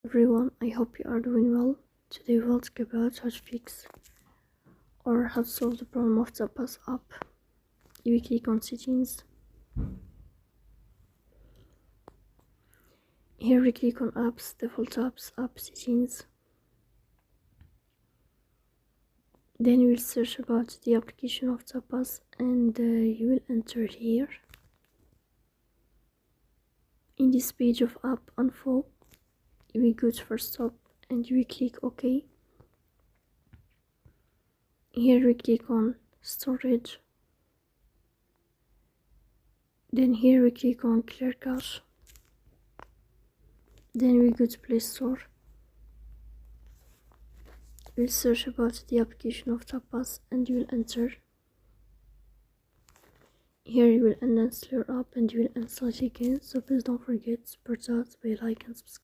everyone, I hope you are doing well. Today we'll talk about how to fix or how to solve the problem of Tapas app. You click on settings. Here we click on apps, default apps, app settings. Then we'll search about the application of Tapas and you will enter here. In this page of app info, you will go to first stop and you will click OK. Here we click on storage. Then here we click on clear cache. Then we go to Play Store. We'll search about the application of Tapas and you will enter. Here you will uninstall your app and you will install it again, so please don't forget to support us by like and subscribe.